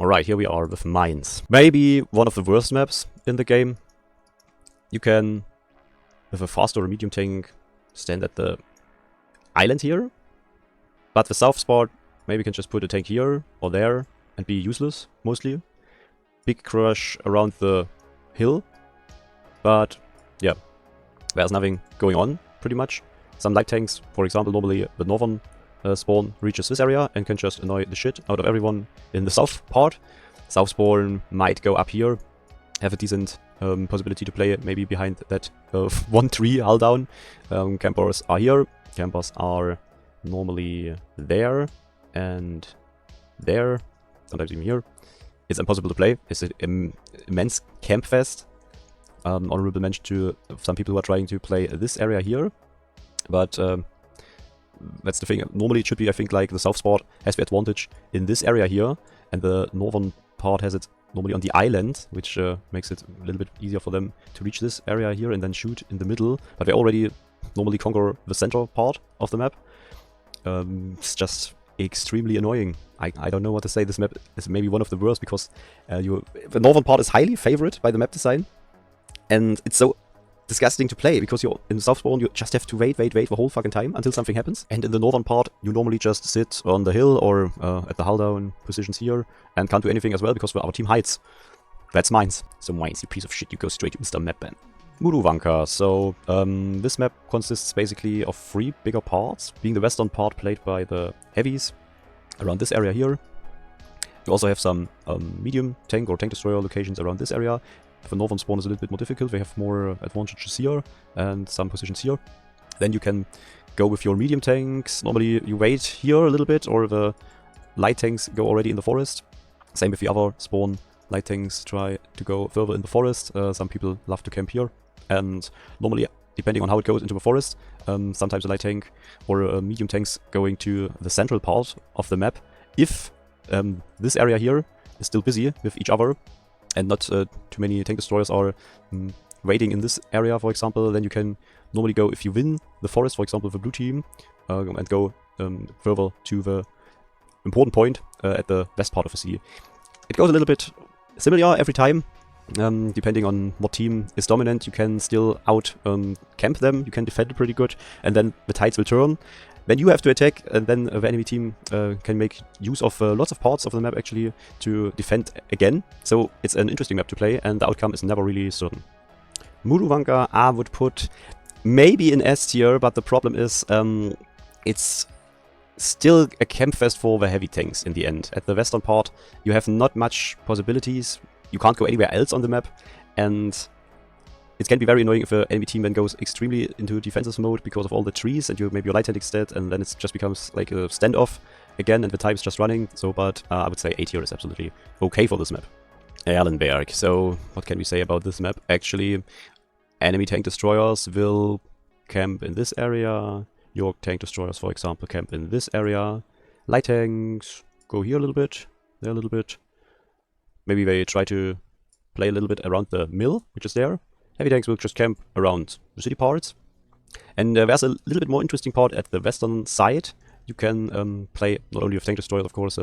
Alright, here we are with mines. Maybe one of the worst maps in the game. You can, with a fast or a medium tank, stand at the island here. But the south spot, maybe you can just put a tank here or there and be useless, mostly. Big crush around the hill. But, yeah, there's nothing going on, pretty much. Some light tanks, for example, normally the northern spawn reaches this area and can just annoy the shit out of everyone in the south part. South spawn might go up here, have a decent possibility to play it maybe behind that one tree hull down. Campers are here, campers are normally there and there, sometimes even here. It's impossible to play, it's an immense camp fest. Honorable mention to some people who are trying to play this area here, but that's the thing. Normally it should be, I think, like the south spot has the advantage in this area here, and the northern part has it normally on the island, which makes it a little bit easier for them to reach this area here and then shoot in the middle. But they already normally conquer the center part of the map. It's just extremely annoying. I don't know what to say. This map is maybe one of the worst because the northern part is highly favored by the map design, and it's so disgusting to play because you're in south spawn. You just have to wait the whole fucking time until something happens. And in the northern part, you normally just sit on the hill or at the hull down positions here and can't do anything as well because our team hides. That's mines. So mines, you piece of shit, you go straight to Mr. Map ban. Murovanka. So this map consists basically of 3 bigger parts, being the western part played by the heavies around this area here. You also have some medium tank or tank destroyer locations around this area. The northern spawn is a little bit more difficult, they have more advantages here and some positions here. Then you can go with your medium tanks. Normally you wait here a little bit, or the light tanks go already in the forest. Same with the other spawn. Light tanks try to go further in the forest. Some people love to camp here. And normally, depending on how it goes into the forest, sometimes a light tank or medium tanks going to the central part of the map. If this area here is still busy with each other, and not too many tank destroyers are waiting in this area, for example, then you can normally go, if you win the forest, for example, the blue team, and go further to the important point at the west part of the sea. It goes a little bit similar every time. Depending on what team is dominant, you can still out camp them, you can defend it pretty good, and then the tides will turn. Then you have to attack, and then the enemy team can make use of lots of parts of the map actually to defend again. So it's an interesting map to play, and the outcome is never really certain. Murovanka I would put maybe in S tier, but the problem is it's still a camp fest for the heavy tanks in the end. At the western part you have not much possibilities, you can't go anywhere else on the map, and it can be very annoying if an enemy team then goes extremely into defensive mode because of all the trees, and you maybe your light tank instead, and then it just becomes like a standoff again, and the time is just running. So, but I would say A tier is absolutely okay for this map. Erlenberg. So, what can we say about this map? Actually, enemy tank destroyers will camp in this area. Your tank destroyers, for example, camp in this area. Light tanks go here a little bit, there a little bit. Maybe they try to play a little bit around the mill, which is there. Heavy tanks will just camp around the city parts. And there's a little bit more interesting part at the western side. You can play not only with tank destroyers, of course,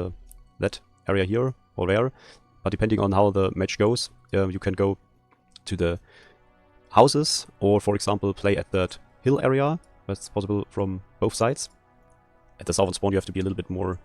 that area here or there, but depending on how the match goes, you can go to the houses, or for example play at that hill area. That's possible from both sides. At the southern spawn you have to be a little bit more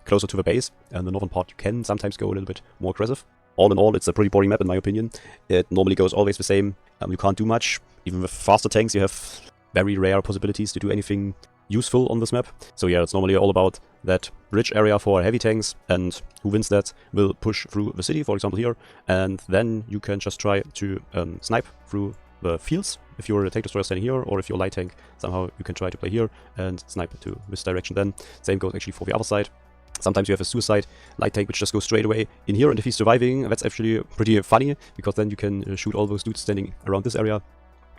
closer to the base, and the northern part you can sometimes go a little bit more aggressive. All in all, it's a pretty boring map in my opinion. It normally goes always the same. You can't do much. Even with faster tanks, you have very rare possibilities to do anything useful on this map. So yeah, it's normally all about that bridge area for heavy tanks, and who wins that will push through the city, for example here, and then you can just try to snipe through the fields if you're a tank destroyer standing here, or if you're a light tank, somehow you can try to play here and snipe to this direction then. Same goes actually for the other side. Sometimes you have a suicide light tank which just goes straight away in here, and if he's surviving, that's actually pretty funny, because then you can shoot all those dudes standing around this area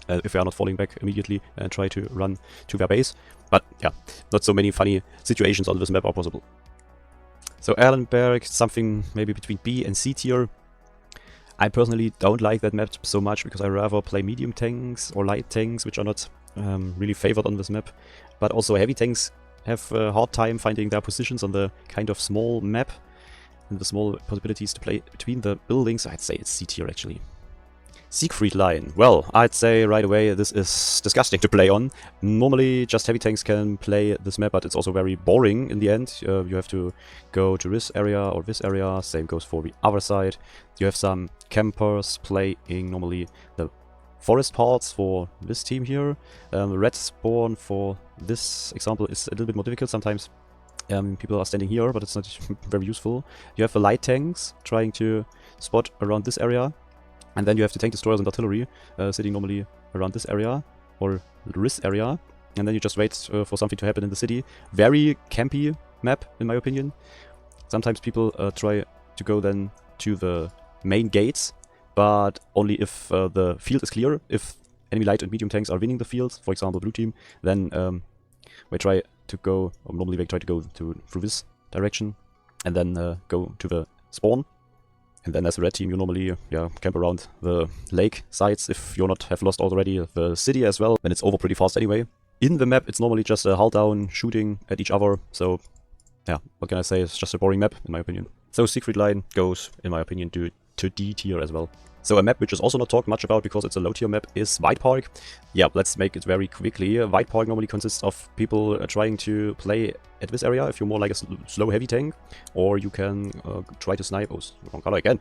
if they are not falling back immediately and try to run to their base. But yeah, not so many funny situations on this map are possible. So Erlenberg, something maybe between B and C tier. I personally don't like that map so much because I rather play medium tanks or light tanks, which are not really favored on this map. But also heavy tanks have a hard time finding their positions on the kind of small map. and the small possibilities to play between the buildings, I'd say it's C tier actually. Siegfried Line. Well, I'd say right away this is disgusting to play on. Normally just heavy tanks can play this map, but it's also very boring in the end. You have to go to this area or this area, same goes for the other side. You have some campers playing normally the forest parts for this team here. Red spawn for this example is a little bit more difficult sometimes. People are standing here, but it's not very useful. You have the light tanks trying to spot around this area. And then you have the tank destroyers and artillery sitting normally around this area or this area. And then you just wait for something to happen in the city. Very campy map, in my opinion. Sometimes people try to go then to the main gates, but only if the field is clear. If enemy light and medium tanks are winning the field, for example blue team, then we try to go, or normally they try to go through this direction and then go to the spawn. And then as a red team you normally camp around the lake sides if you not have lost already the city as well. Then it's over pretty fast anyway. In the map it's normally just a hull down shooting at each other, so yeah, what can I say, it's just a boring map in my opinion. So Siegfried Line goes, in my opinion, to D tier as well. So a map which is also not talked much about because it's a low tier map is Weitpark. Yeah, let's make it very quickly. Weitpark normally consists of people trying to play at this area if you're more like a slow heavy tank, or you can try to snipe, wrong color again,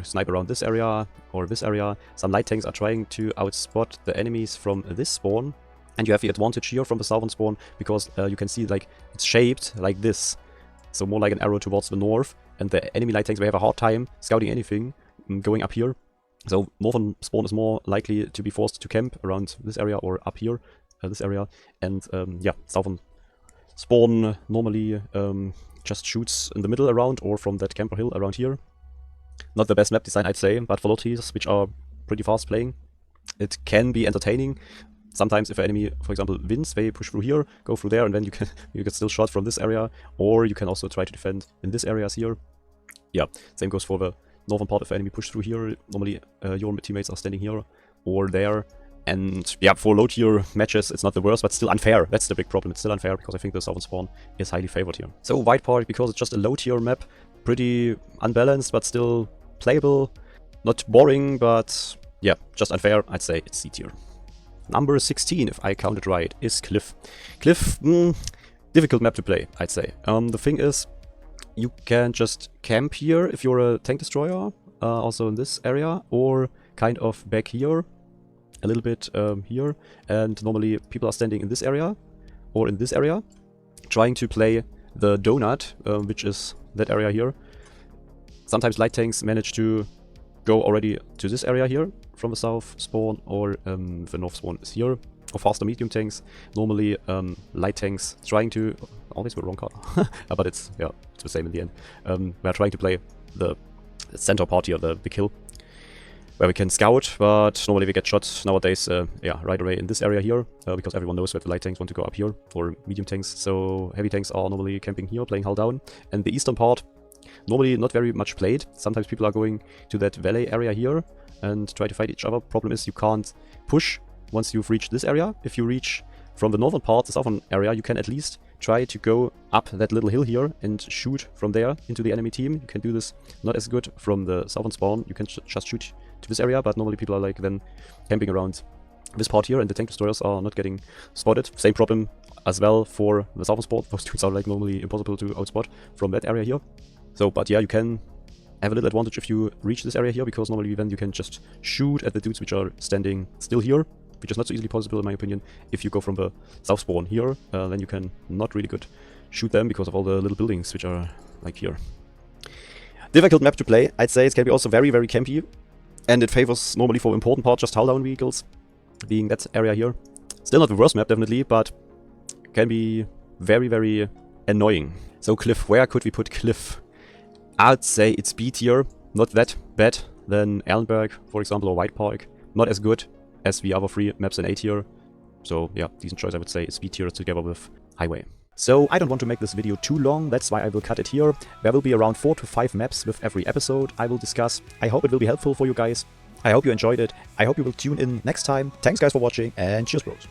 snipe around this area or this area. Some light tanks are trying to outspot the enemies from this spawn, and you have the advantage here from the southern spawn because you can see like it's shaped like this, so more like an arrow towards the north, and the enemy light tanks will have a hard time scouting anything going up here. So northern spawn is more likely to be forced to camp around this area or up here, this area, and yeah, southern spawn normally just shoots in the middle around or from that camper hill around here. Not the best map design I'd say, but for lotties which are pretty fast playing, it can be entertaining. Sometimes if an enemy, for example, wins, they push through here, go through there, and then you get still shot from this area, or you can also try to defend in this areas here. Yeah, same goes for the northern part. If enemy push through here, normally your teammates are standing here or there. And yeah, for low tier matches it's not the worst, but still unfair. That's the big problem. It's still unfair because I think the southern spawn is highly favored here. So Weitpark, because it's just a low tier map, pretty unbalanced but still playable. Not boring, but yeah, just unfair. I'd say it's C tier. Number 16, if I counted right, is Cliff. Cliff, difficult map to play, I'd say. The thing is, you can just camp here if you're a tank destroyer, also in this area, or kind of back here, a little bit here, and normally people are standing in this area, or in this area, trying to play the donut, which is that area here. Sometimes light tanks manage to go already to this area here, from the south spawn, or the north spawn is here, or faster medium tanks. Normally light tanks trying to, always the wrong card, but it's the same in the end. We're trying to play the center part here, the kill, where we can scout, but normally we get shot nowadays right away in this area here, because everyone knows that the light tanks want to go up here, or medium tanks, so heavy tanks are normally camping here, playing hull down. And the eastern part, normally not very much played. Sometimes people are going to that valley area here and try to fight each other. Problem is you can't push once you've reached this area. If you reach from the northern part, the southern area, you can at least try to go up that little hill here and shoot from there into the enemy team. You can do this not as good from the southern spawn. You can just shoot to this area, but normally people are like then camping around this part here, and the tank destroyers are not getting spotted. Same problem as well for the southern spawn. Those dudes are like normally impossible to outspot from that area here. So, but yeah, you can have a little advantage if you reach this area here, because normally then you can just shoot at the dudes which are standing still here, which is not so easily possible in my opinion. If you go from the south spawn here, then you can not really good shoot them because of all the little buildings which are like here. Difficult map to play, I'd say. It can be also very, very campy, and it favors normally for important part just hull down vehicles, being that area here. Still not the worst map definitely, but can be very, very annoying. So Cliff, where could we put Cliff? I'd say it's B tier, not that bad than Erlenberg, for example, or Weitpark. Not as good as the other three maps in A tier. So yeah, decent choice I would say. It's B tier together with Highway. So I don't want to make this video too long, that's why I will cut it here. There will be around 4 to 5 maps with every episode I will discuss. I hope it will be helpful for you guys. I hope you enjoyed it. I hope you will tune in next time. Thanks guys for watching, and cheers bros.